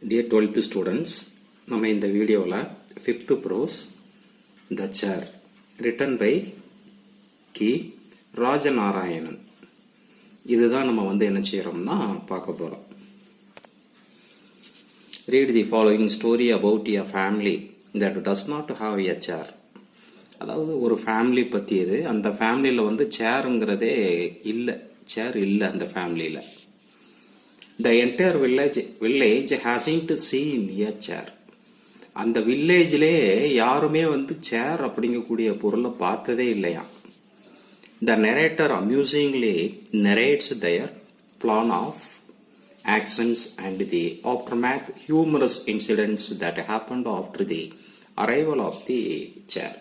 Dear 12th students, நம்ம இந்த வீடியோவில் 5th prose The Chair written by கி ராஜநாராயணன் இதுதான் நம்ம என்ன செய்யறோம்னா பார்க்க போறோம். Read the following story about a family that does not have a chair. அதாவது ஒரு ஃபேமிலி பத்தி இது. அந்த ஃபேமிலியில சேர்ங்கிறதே இல்லை, சேர் இல்லை அந்த ஃபேமிலியில. The entire village hasn't seen a chair. அந்த வில்லேஜ்லே யாருமே சேர் அப்படிங்கக்கூடிய பொருளை பார்த்ததே இல்லையா. The narrator amusingly narrates their plan of actions and the aftermath humorous incidents that happened after the arrival of the chair.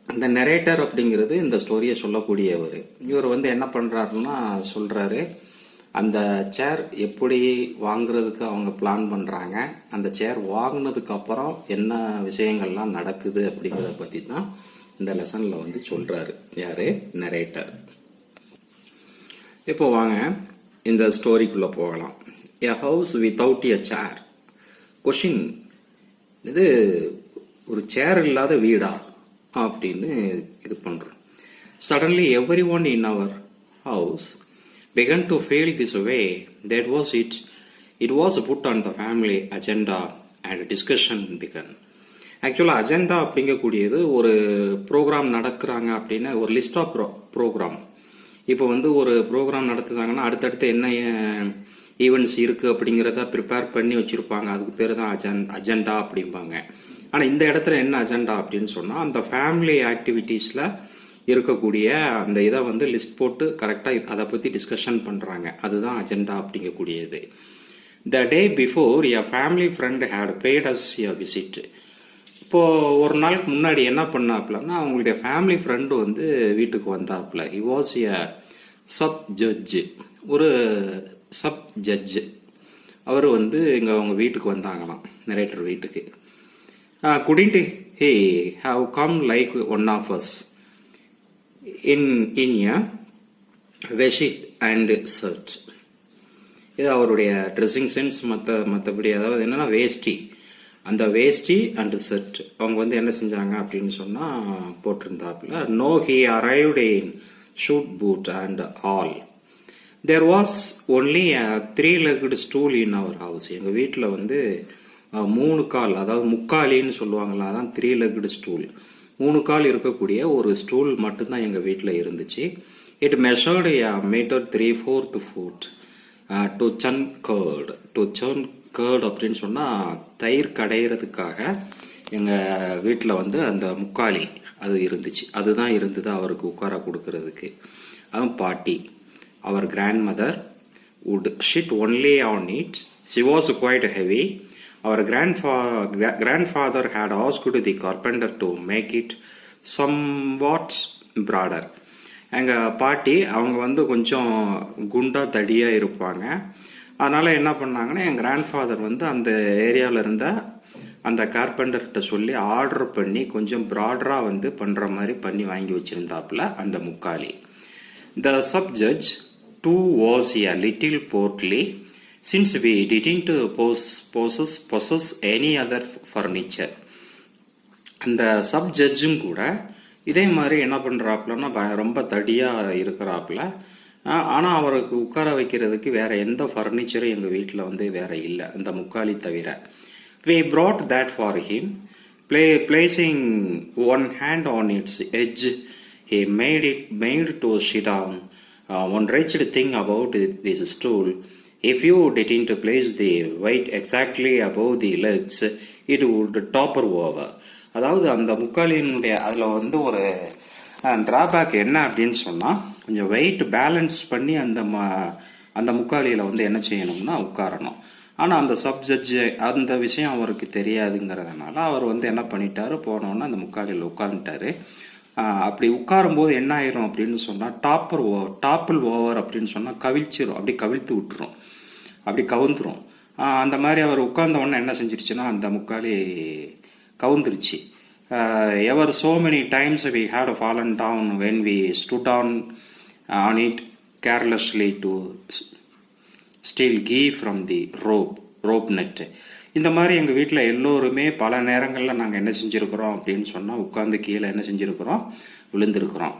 இந்த நரேட்டர் அப்படிங்கிறது இந்த ஸ்டோரியை சொல்லக்கூடியவர். இவர் என்ன பண்றாருன்னா சொல்றாரு, அந்த சேர் எப்படி வாங்குறதுக்கு அவங்க பிளான் பண்றாங்க, அந்த சேர் வாங்கினதுக்கு அப்புறம் என்ன விஷயங்கள்லாம் நடக்குது அப்படிங்கறத பத்தி தான் இந்த லெசன்ல சொல்றாரு. யாரு? நரேட்டர். இப்போ வாங்க இந்த ஸ்டோரிக்குள்ள போகலாம். A house without a chair. Question, இது ஒரு சேர் இல்லாத வீடா அப்படின்னு இது பண்றோம். Suddenly everyone in our house began to feel this way. That was it. It was put on the family agenda and discussion began. ஆக்சுவலா அஜெண்டா அப்படிங்கக்கூடியது ஒரு ப்ரோக்ராம் நடக்கிறாங்க அப்படின்னா ஒரு லிஸ்ட் ஆஃப் ப்ரோக்ராம். இப்போ ஒரு ப்ரோக்ராம் நடத்துதாங்கன்னா அடுத்தடுத்து என்ன ஈவெண்ட்ஸ் இருக்கு அப்படிங்கறத ப்ரிப்பேர் பண்ணி வச்சிருப்பாங்க. அதுக்கு பேரு தான் அஜெண்டா அப்படிம்பாங்க. ஆனா இந்த இடத்துல என்ன அஜெண்டா அப்படின்னு சொன்னா, அந்த ஃபேமிலி ஆக்டிவிட்டீஸ்ல இருக்கக்கூடிய அந்த இதை லிஸ்ட் போட்டு கரெக்டா அதை பத்தி டிஸ்கஷன் பண்றாங்க. அதுதான் agenda அப்படிங்கக்கூடியது. The day before a family friend had paid us a visit. இப்போ ஒரு நாளுக்கு முன்னாடி என்ன பண்ணாப்லன்னா, அவங்களுடைய ஃபேமிலி ஃப்ரெண்டு வீட்டுக்கு வந்தாப்ல. He was a sub judge. ஒரு சப் ஜட்ஜ். அவரு இங்க அவங்க வீட்டுக்கு வந்தாங்களாம், நரேட்டர் வீட்டுக்கு. Couldn't he have come like one of us? In a vest and shirt. இது அவருடைய ட்ரெஸ்ஸிங் சென்ஸ். மற்றபடி அதாவது என்னன்னா வேஷ்டி, அந்த வேஷ்டி அண்ட் ஷர்ட் அவங்க என்ன செஞ்சாங்க அப்படின்னு சொன்னா போட்டிருந்தாப்புல. No, he arrived in suit boot and all. There was only a 3-legged stool in our house. எங்க வீட்டுல 3 கால், அதாவது முக்காலின்னு சொல்லுவாங்களா, அதான் 3-legged stool. 3 கால் இருக்கக்கூடிய ஒரு ஸ்டூல் மட்டும்தான் எங்க வீட்டுல இருந்துச்சு. It measured a meter 3/4 foot to churn curd. To churn curd அப்படின்னு சொன்னா தயிர் கடையிறதுக்காக எங்க வீட்டுல அந்த முக்காலி அது இருந்துச்சு. அதுதான் இருந்தது அவருக்கு உட்கார கொடுக்கறதுக்கு. அதுவும் பாட்டி, our grandmother would sit only on it. She was quite heavy. Our grandfather had asked the carpenter to make it somewhat broader. எங்க பாட்டி அவங்க கொஞ்சம் குண்டா தடியா இருப்பாங்க. அதனால என்ன பண்ணாங்கன்னா, என் கிராண்ட்ஃபாதர் அந்த ஏரியால இருந்த அந்த கார்பெண்டர்கிட்ட சொல்லி ஆர்டர் பண்ணி கொஞ்சம் பிராடரா பண்ற மாதிரி பண்ணி வாங்கி வச்சிருந்தாப்புல அந்த முக்காலி. The sub judge too was a little portly. Since we didn't possess any other furniture. அந்த சப் ஜட்ஜும் கூட இதே மாதிரி என்ன பண்றாப்லன்னா ரொம்ப தடியா இருக்கிறாப்ல. ஆனா அவருக்கு உட்கார வைக்கிறதுக்கு வேற எந்த பர்னிச்சரும் எங்க வீட்டுல வேற இல்ல, அந்த முக்காலி தவிர. We brought that for him. Placing one hand on its edge, he made to sit down. One wretched thing about this stool, if you didn't place the weight exactly above the legs, it would topper over. அதாவது அந்த முக்காலியினுடைய அதுல ஒரு drawback என்ன அப்படின்னு சொன்னா, கொஞ்சம் wait balance பண்ணி அந்த முக்காலியில என்ன செய்யணும்னா உட்காரணும். ஆனா அந்த சப் ஜட்ஜ் அந்த விஷயம் அவருக்கு தெரியாதுங்கிறதுனால அவர் என்ன பண்ணிட்டாரு, போனோன்னா அந்த முக்காலியில உட்கார்ந்துட்டாரு. அப்படி உட்காரும் போது என்ன ஆயிரும் அப்படின்னு சொன்னா, டாப்பிள் ஓவர் அப்படின்னு சொன்னா கவிழ்ச்சிரும், அப்படி கவிழ்த்து விட்டுரும், அப்படி கவுந்துரும். அந்த மாதிரி அவர் உட்கார்ந்த உடனே என்ன செஞ்சிருச்சுன்னா அந்த முக்காலி கவுந்துருச்சு. எவர் so many times we had fallen down when we stood on it carelessly to steal ghee from the rope net. இந்த மாதிரி எங்கள் வீட்டில் எல்லோருமே பல நேரங்களில் நாங்கள் என்ன செஞ்சுருக்கிறோம் அப்படின்னு சொன்னால் உட்காந்து கீழே என்ன செஞ்சுருக்கிறோம், விழுந்திருக்கிறோம்.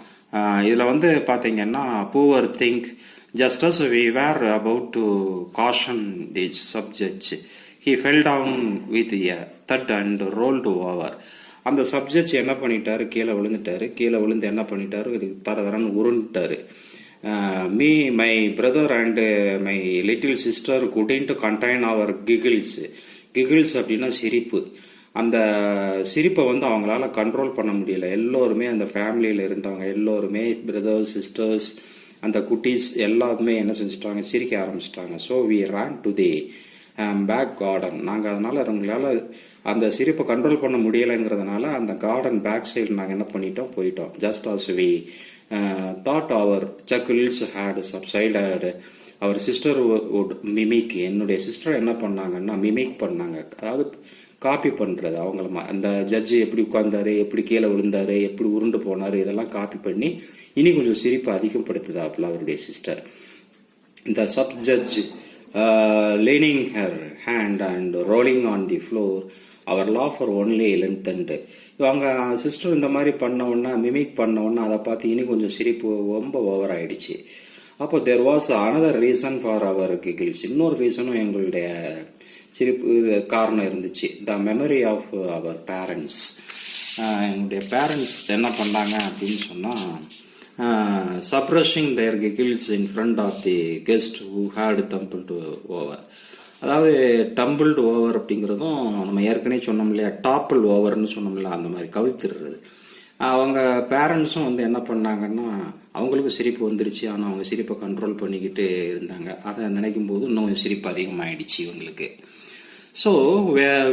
இதில் வந்து பார்த்தீங்கன்னா poor think just as we were about to caution the subject, he fell down with a thud and rolled over. அந்த சப்ஜெக்ட் என்ன பண்ணிட்டாரு, கீழே விழுந்துட்டாரு. கீழே விழுந்து என்ன பண்ணிட்டாரு, தரன்னு உருண்டுட்டாரு. Me, my brother and my little sister couldn't contain our giggles. giggles அப்படின்னா சிரிப்பு. அந்த சிரிப்பை வந்து அவங்களால கண்ட்ரோல் பண்ண முடியல. எல்லோருமே அந்த ஃபேமிலியில இருந்தவங்க எல்லோருமே பிரதர்ஸ் சிஸ்டர்ஸ் அந்த குட்டீஸ் எல்லாருமே என்ன செஞ்சுட்டாங்க, சிரிக்க ஆரம்பிச்சிட்டாங்க. So we run to the back garden. நாங்கள் அதனால அவங்களால அந்த சிரிப்பை கண்ட்ரோல் பண்ண முடியலைங்கிறதுனால அந்த கார்டன் பேக் சைடு நாங்கள் என்ன பண்ணிட்டோம், போயிட்டோம். Just as we thought our chuckles had subsided, our sister would mimic. என்னுடைய சிஸ்டர் என்ன பண்ணாங்கன்னா மிமிக் பண்ணாங்க, அதாவது காப்பி பண்றது. அவங்கள அந்த ஜட்ஜி எப்படி உட்கார்ந்தாரு, எப்படி கீழே விழுந்தாரு, எப்படி உருண்டு போனாரு, இதெல்லாம் காப்பி பண்ணி இனி கொஞ்சம் சிரிப்பு அதிகப்படுத்துதாப்புல அவருடைய சிஸ்டர். இந்த sub judge leaning her hand and rolling on the floor, our laughter only lengthened. அவங்க சிஸ்டர் இந்த மாதிரி பண்ண உடனே மிமிக் பண்ண உடனே அதை பார்த்து இனி கொஞ்சம் சிரிப்பு ரொம்ப ஓவர் ஆயிடுச்சு. அப்போ there was another reason for our giggles. இன்னொரு ரீசனும் எங்களுடைய சிரிப்பு காரணம் இருந்துச்சு. The memory of our parents. எங்களுடைய பேரண்ட்ஸ் என்ன பண்ணாங்க அப்படின்னு சொன்னா, suppressing their giggles in front of the guest who had tumbled over. அதாவது டம்பிள்டு ஓவர் அப்படிங்கிறதும் நம்ம ஏற்கனவே சொன்னோம் இல்லையா, டாப்பிள் ஓவர்னு சொன்னோம்ல, அந்த மாதிரி கவிழ்த்துடுறது. அவங்க பேரண்ட்ஸும் வந்து என்ன பண்ணாங்கன்னா அவங்களுக்கு சிரிப்பு வந்துருச்சு, ஆனால் அவங்க சிரிப்பை கண்ட்ரோல் பண்ணிக்கிட்டு இருந்தாங்க. அதை நினைக்கும் போது இன்னும் சிரிப்பு அதிகமாயிடுச்சு இவங்களுக்கு. So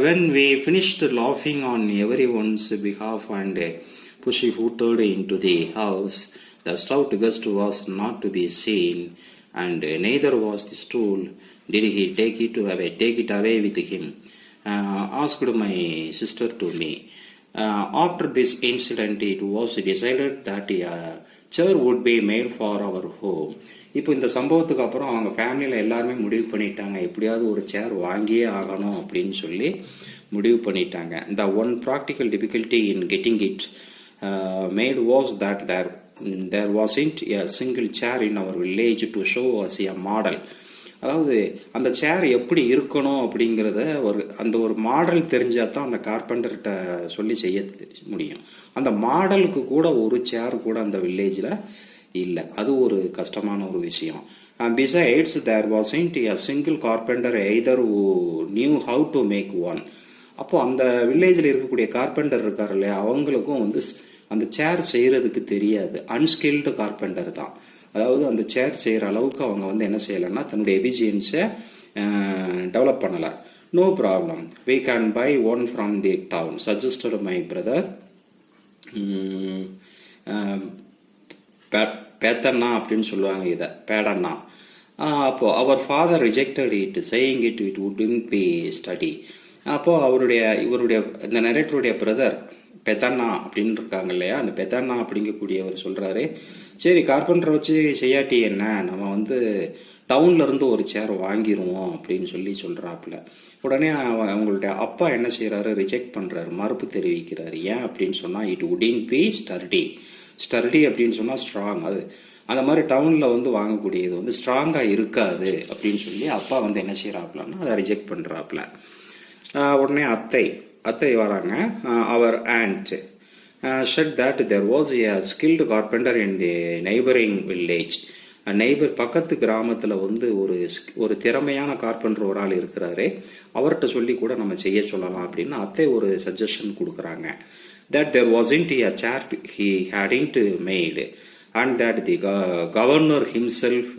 when we finished laughing on everyone's behalf and pussyfooted into the house, the stout guest was not to be seen, and neither was the stool. Did he take it away with him? Asked my sister to me. After this incident, it was decided that a chair would be made for our home. இப்போ இந்த சம்பவத்துக்கு அப்புறம் அவங்க ஃபேமிலியில எல்லாருமே முடிவு பண்ணிட்டாங்க, எப்படியாவது ஒரு சேர் வாங்கியே ஆகணும் அப்படின்னு சொல்லி முடிவு பண்ணிட்டாங்க. The one practical difficulty in getting it made was that there wasn't a single chair in our village to show us a model. அதாவது அந்த சேர் எப்படி இருக்கணும் அப்படிங்கிறத அந்த ஒரு மாடல் தெரிஞ்சாதான் அந்த கார்பெண்டர்கிட்ட சொல்லி செய்ய முடியும். அந்த மாடலுக்கு கூட ஒரு சேர் கூட அந்த வில்லேஜ்ல இல்ல. அது ஒரு கஷ்டமான ஒரு விஷயம். Besides, there wasn't a single carpenter either who knew how to make one. அப்போ அந்த வில்லேஜ்ல இருக்கக்கூடிய கார்பெண்டர் இருக்காரு இல்லையா, அவங்களுக்கும் வந்து அந்த சேர் செய்யறதுக்கு தெரியாது. அன்ஸ்கில்டு கார்பெண்டர் தான். அதாவது அந்த சேர் செய்யற அளவுக்கு அவங்க வந்து என்ன செய்யலைன்னா தன்னுடைய எஃபிஷியன்ஸை டெவலப் பண்ணல. No problem, we can buy one from the town, suggested my brother. பேத்தண்ணா அப்படின்னு சொல்லுவாங்க இத, பேடண்ணா. அப்போ our father rejected it, saying it wouldn't be sturdy. அப்போ இவருடைய இந்த நரேட்டருடைய பிரதர் பெத்தண்ணா அப்படின்னு இருக்காங்க இல்லையா, அந்த பெத்தண்ணா அப்படிங்கக்கூடியவர் சொல்றாரு, சரி கார்பெண்டரை வச்சு செய்யாட்டி என்ன, நம்ம வந்து டவுன்ல இருந்து ஒரு சேர் வாங்கிடுவோம் அப்படின்னு சொல்லி சொல்றாப்புல. உடனே அவங்களுடைய அப்பா என்ன செய்யறாரு, ரிஜெக்ட் பண்றாரு, மறுப்பு தெரிவிக்கிறாரு. ஏன் அப்படின்னு சொன்னா, it wouldn't be sturdy. Sturdy அப்படின்னு சொன்னா ஸ்ட்ராங். அது அந்த மாதிரி டவுன்ல வந்து வாங்கக்கூடியது வந்து ஸ்ட்ராங்கா இருக்காது அப்படின்னு சொல்லி அப்பா வந்து என்ன செய்யறாப்புலன்னா அதை ரிஜெக்ட் பண்றாப்புல. உடனே அத்தை வராங்க. அவர் aunt said that there was a skilled carpenter in the neighboring village. Neighbour பக்கத்து கிராமத்துல வந்து ஒரு திறமையான கார்பெண்டர் ஒரு ஆள் இருக்கிறாரு, அவர்கிட்ட சொல்லி கூட நம்ம செய்ய சொல்லலாம் அப்படின்னு அத்தை ஒரு சஜஷன் கொடுக்கறாங்க. That there wasn't a chair he hadn't made, and that the governor himself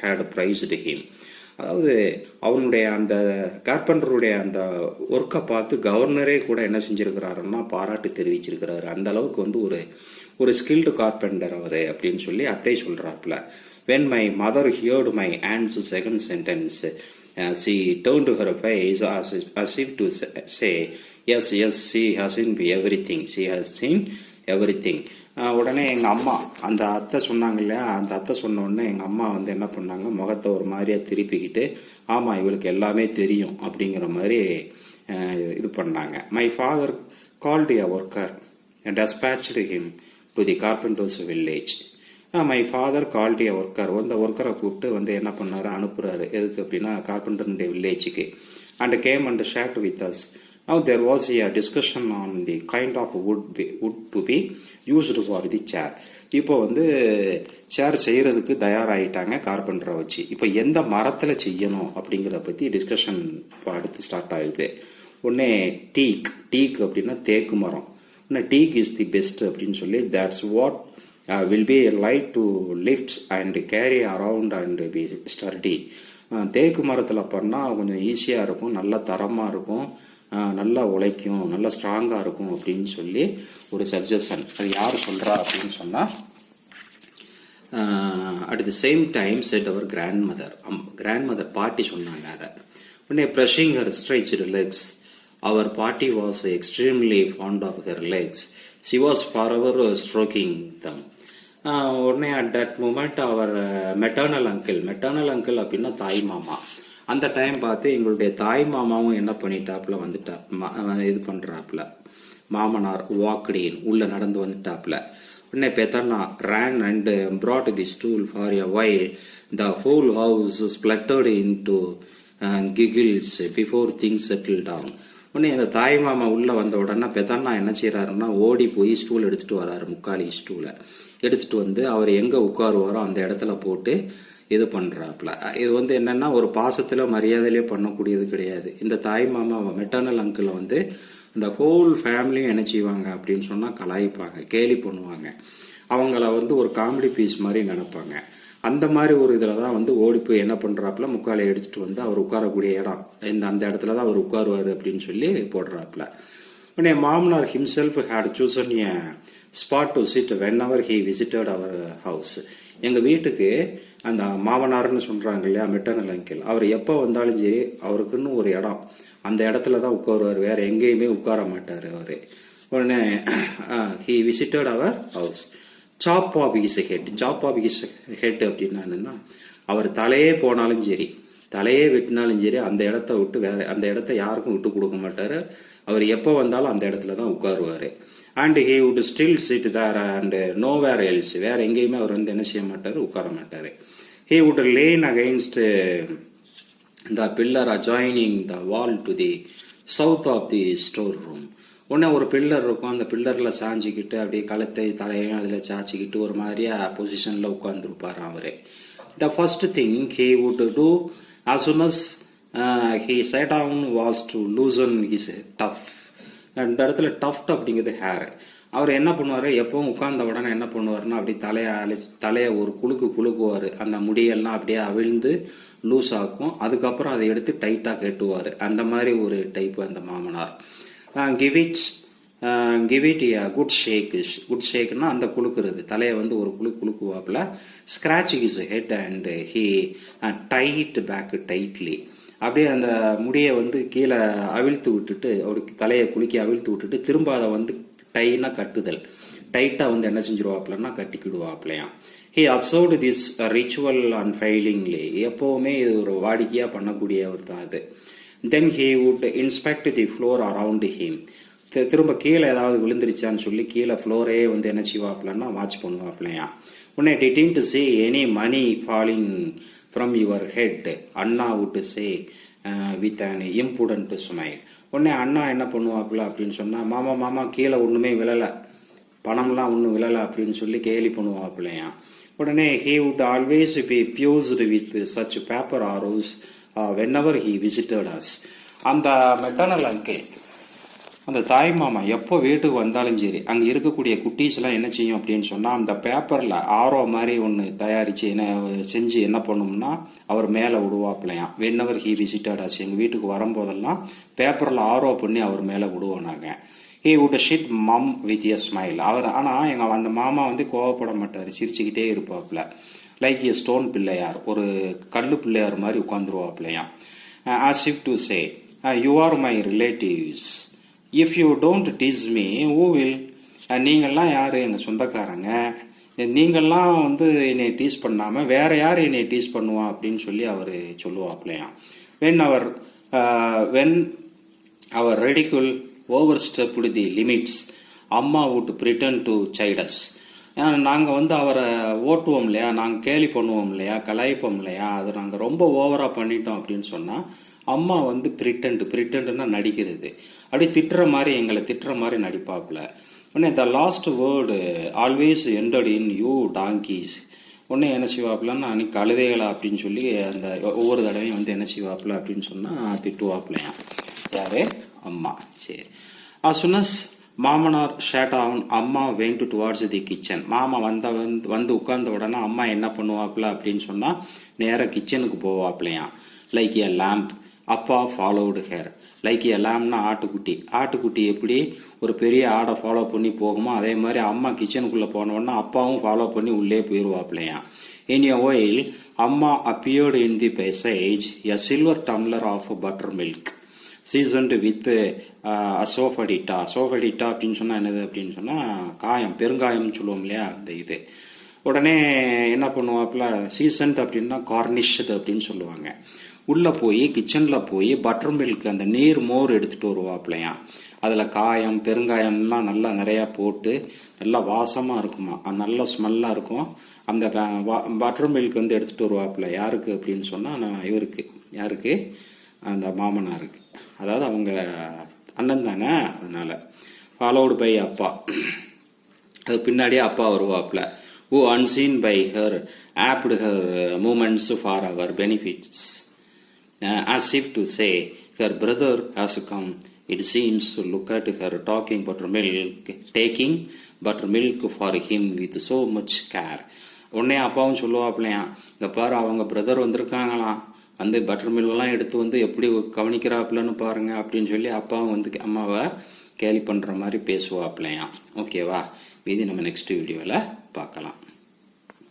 had praised him. அதாவது அவனுடைய அந்த கார்பெண்டருடைய அந்த ஒர்க்கை பார்த்து கவர்னரே கூட என்ன செஞ்சிருக்கிறாருன்னா பாராட்டு தெரிவிச்சிருக்கிறாரு. அந்த அளவுக்கு வந்து ஒரு ஸ்கில்டு கார்பெண்டர் அவரு அப்படின்னு சொல்லி அத்தை சொல்றாப்புல. When my mother heard my aunt's second sentence, she turned her face as if to say, yes, she has seen everything. உடனே எங்கள் அம்மா அந்த அத்தை சொன்னாங்க இல்லையா, அந்த அத்தை சொன்ன உடனே எங்கள் அம்மா வந்து என்ன பண்ணாங்க, முகத்தை ஒரு மாதிரியா திருப்பிக்கிட்டு ஆமாம் இவளுக்கு எல்லாமே தெரியும் அப்படிங்கிற மாதிரி இது பண்ணாங்க. My father called a worker and dispatched him to the carpenter's village. My father called a worker, அந்த ஒர்க்கரை கூப்பிட்டு வந்து என்ன பண்ணாரு, அனுப்புறாரு. எதுக்கு அப்படின்னா கார்பெண்டருடைய வில்லேஜுக்கு. And came and shared with us. Now there was a discussion on the kind of wood to be used for the chair. இப்போ வந்து சேர் செய்யறதுக்கு தயாராகிட்டாங்க கார்பெண்டரை வச்சு. இப்போ எந்த மரத்துல செய்யணும் அப்படிங்கிறத பத்தி டிஸ்கஷன் அடுத்து ஸ்டார்ட் ஆகுது. உடனே டீக் அப்படின்னா தேக்கு மரம். டீக் இஸ் தி பெஸ்ட் அப்படின்னு சொல்லி that's what will be light to lift and carry around and be sturdy. தேக்கு மரத்துல பண்ணா கொஞ்சம் ஈஸியா இருக்கும், நல்ல தரமா இருக்கும், நல்லா உழைக்கும், நல்லா ஸ்ட்ராங்கா இருக்கும் அப்படின்னு சொல்லி ஒரு சஜஷன். அது யாரு சொல்றா அப்படின்னு சொன்னா, at the same time said our grandmother பாட்டி சொன்னாங்க. அதை உடனே brushing her stretched legs. Our பாட்டி was extremely fond of her legs. She was forever stroking them. உடனே at that moment our maternal uncle அப்படின்னா தாய் மாமா. அந்த டைம் பார்த்து எங்களுடைய தாய் மாமாவும் என்ன பண்ணிட்டாப்ல இது பண்றாப்ல, மாமனார் வாக்டீன் உள்ள நடந்து வந்துட்டாப்ல. உடனே Peddana ran and brought the stool for a while. The whole house spluttered into giggles before things settled down. உடனே இந்த தாய் மாமா உள்ள வந்த உடனே பெத்தனா என்ன செய்யறாருன்னா, ஓடி போய் ஸ்டூல் எடுத்துட்டு வர்றாரு. முக்காலி ஸ்டூலை எடுத்துட்டு வந்து அவர் எங்க உட்காருவாரோ அந்த இடத்துல போட்டு இது பண்றாப்ல. இது வந்து என்னன்னா ஒரு பாசத்துல மரியாதையிலே பண்ணக்கூடியது கிடையாது. இந்த தாய் மாமா மெட்டர்னல் அங்கிள் வந்து இந்த ஹோல் ஃபேமிலியும் என்ன செய்வாங்க அப்படின்னு சொன்னா கலாய்ப்பாங்க, கேலி பண்ணுவாங்க. அவங்கள வந்து ஒரு காமெடி பீஸ் மாதிரி நினைப்பாங்க. அந்த மாதிரி ஒரு இதுலதான் வந்து ஓடி போய் என்ன பண்றாப்ல, முக்காலை எடுத்துட்டு வந்து அவர் உட்காரக்கூடிய இடம் அந்த இடத்துலதான் அவர் உட்காருவாரு அப்படின்னு சொல்லி போடுறாப்ல. உடனே மாமனார் himself had chosen a spot to sit whenever he visited our house. எங்க வீட்டுக்கு அந்த மாமனார்னு சொல்றாங்க இல்லையா, மெட்டர்னல் அங்கிள், அவர் எப்ப வந்தாலும் சரி அவருக்குன்னு ஒரு இடம், அந்த இடத்துலதான் உட்காருவார், வேற எங்கேயுமே உட்கார மாட்டாரு அவரு. உடனே he visited our house. chop off his head அப்படின்னா என்னன்னா, அவர் தலையே போனாலும் சரி, தலையே வெட்டினாலும் சரி, அந்த இடத்த விட்டு வேற அந்த இடத்த யாருக்கும் விட்டு கொடுக்க மாட்டாரு. அவர் எப்ப வந்தாலும் அந்த இடத்துலதான் உட்காருவாரு. And he would still sit there and nowhere else. வேற எங்கேயுமே அவர் வந்து என்ன செய்ய மாட்டாரு, உட்கார மாட்டாரு. He would lean against the pillar adjoining the wall to the south of the storeroom. உடனே ஒரு பில்லர் இருக்கும், அந்த பில்லர்ல சாஞ்சிக்கிட்டு அப்படியே கழுத்தை தலையும் அதுல சாச்சிக்கிட்டு ஒரு மாதிரியா பொசிஷன்ல உட்கார்ந்து இருப்பாரு அவரு. The first thing he would do as soon as he sat down was to loosen his tuft. இந்த இடத்துல டஃப்ட் அப்படிங்கிறது ஹேர். அவர் என்ன பண்ணுவாரு, எப்பவும் உட்கார்ந்த உடனே என்ன பண்ணுவாருன்னா, அப்படி தலைய ஒரு குலுக்குவாரு. அந்த முடியெல்லாம் அப்படியே அவிழ்ந்து லூஸ் ஆக்கும். அதுக்கப்புறம் அதை எடுத்து டைட்டா கட்டுவாரு. அந்த மாதிரி ஒரு டைப் அந்த மாமனார். கிவ் இட் குட் ஷேக்னா அந்த குலுக்குறது, தலையை வந்து ஒரு குலுக்குவாப்ல. Scratch his head and he tied back tightly. அப்படியே அந்த முடியை வந்து கீழே அவிழ்த்து விட்டுட்டு, அவருக்கு தலையை குலுக்கி அவிழ்த்து விட்டுட்டு திரும்ப அதை வந்து டைனா கட்டுதல், டைட்டா வந்து என்ன செஞ்சிருவாப்லன்னா கட்டிக்கிடுவாப்லையா. He observed this ritual unfailingly. எப்பவுமே இது ஒரு வாடிக்கையா பண்ணக்கூடிய ஒரு தான் அது. Then he would inspect the floor around him. திரும்ப கீழே ஏதாவது விழுந்துருச்சான்னு சொல்லி கீழே ஃப்ளோரே வந்து என்ன செய்வாப்லன்னா வாட்ச் பண்ணுவாப்லையா. உடனே didn't to say any money falling from your head, Anna would say with an impudent smile. உடனே அண்ணா என்ன பண்ணுவாப்ல அப்படின்னு சொன்னா, மாமா கீழே ஒண்ணுமே விழல, பணம்லாம் ஒண்ணும் விழல அப்படின்னு சொல்லி கேலி பண்ணுவாப்லையா. உடனே he would always be pused with such paper arrows whenever he visited us. அந்த மெட்டர்னல் அங்கிள், அந்த தாய் மாமா எப்போ வீட்டுக்கு வந்தாலும் சரி, அங்க இருக்கக்கூடிய குட்டீஸ் எல்லாம் என்ன செய்யும் அப்படின்னு சொன்னா, அந்த பேப்பர்ல ஆரோ மாதிரி ஒண்ணு தயாரிச்சு செஞ்சு என்ன பண்ணும்னா அவர் மேல விடுவாப்லையா. வென்னவர் ஹி விசிட்டட் ஆச்சு, எங்க வீட்டுக்கு வரும்போதெல்லாம் பேப்பர்ல ஆரோ பண்ணி அவர் மேல விடுவோம் நாங்க. He would sit mum with a smile. அவர் ஆனா எங்க அந்த மாமா வந்து கோவப்பட மாட்டாரு, சிரிச்சுக்கிட்டே இருப்பாப்ல. லைக் எ ஸ்டோன் பிள்ளையார், ஒரு கல்லு பிள்ளையார் மாதிரி உட்காந்துருவாப்லையா. as if to say, you are my relatives. If you don't tease me, who will? நீங்கள்லாம் யாரு, எங்க சொந்தக்காரங்க, நீங்கள்லாம் வந்து என்னை டீஸ் பண்ணாம வேற யார் என்னை டீஸ் பண்ணுவா அப்படின்னு சொல்லி அவரு சொல்லுவாப்லையாம். When our ridicule overstepped the limits, அம்மா would pretend to chide us. நாங்க வந்து அவரை ஓட்டுவோம் இல்லையா, நாங்க கேலி பண்ணுவோம் இல்லையா, கலாய்ப்போம் இல்லையா, அது நாங்க ரொம்ப ஓவரா பண்ணிட்டோம் அப்படின்னு சொன்னா அம்மா வந்து பிரிட்டன்ட்னா நடிக்கிறது, அப்படி திட்டுற மாதிரி, எங்களை திட்டுற மாதிரி நடிப்பாப்ல. உடனே the last word always ended in you donkeys. உடனே என்ன செய்வாப்லன்னா அன்னைக்கு கழுதைகளா அப்படின்னு சொல்லி அந்த ஒவ்வொரு தடவையும் வந்து என்ன செய்வாப்ல அப்படின்னு சொன்னா திட்டுவாப்லையா. யாரு? அம்மா. சரி. as soon as மாமனார் ஷேட் ஆன், அம்மா வெண்ட் டுவார்ட்ஸ் தி கிச்சன். மாமா வந்து உட்கார்ந்த உடனே அம்மா என்ன பண்ணுவாப்ல அப்படின்னு சொன்னா நேரா கிச்சனுக்கு போவாப்லையா. லைக் எ லேம்ப் அப்பா ஃபாலோடு ஹேர். லைக் எ லேம்ப்னா ஆட்டுக்குட்டி எப்படி ஒரு பெரிய ஆடை ஃபாலோ பண்ணி போகுமோ அதே மாதிரி அம்மா கிச்சனுக்குள்ள போனோன்னா அப்பாவும் ஃபாலோ பண்ணி உள்ளே போயிருவாப்லையா. In a while amma appeared in the passage a silver tumbler of buttermilk seasoned with சோஃபடிட்டா. சோஃபடிட்டா அப்படின்னு சொன்னா என்னது அப்படின்னு சொன்னா காயம், பெருங்காயம் சொல்லுவோம் இல்லையா, அந்த இது. உடனே என்ன பண்ணுவாப்ல, சீசன்ட் அப்படின்னா கார்னிஷ்டு அப்படின்னு சொல்லுவாங்க. உள்ள போய் கிச்சன்ல போய் பட்டர் மில்க் அந்த நீர் மோர் எடுத்துட்டு வருவாப்லையா. அதுல காயம் பெருங்காயம்லாம் நல்லா நிறைய போட்டு நல்லா வாசமா இருக்குமா, அது நல்ல ஸ்மெல்லா இருக்கும். அந்த பட்டர் மில்க் வந்து எடுத்துட்டு வருவாப்ல. யாருக்கு அப்படின்னு சொன்னா இவருக்கு, யாருக்கு, அந்த மாமனாருக்கு, அதாவது அவங்க அண்ணன் தானே, அதனால ஃபாலோடு பை அப்பா. அது பின்னாடியே அப்பா வருவாப்ல. who unseen by her apt her movements for our benefits, as if to say her brother has come, it seems to look at her taking butter milk for him with so much care. உடனே அப்பாவும் சொல்லுவாப்லையா, இங்க பாரு அவங்க brother வந்திருக்காங்களாம், வந்து butter milk எடுத்து வந்து எப்படி கவனிக்கிறாப்லன்னு பாருங்க அப்படின்னு சொல்லி அப்பாவும் வந்து அம்மாவை கேலி பண்ற மாதிரி பேசுவாப்லையா. ஓகேவா, மீதி நம்ம நெக்ஸ்ட் வீடியோல பார்க்கலாம்.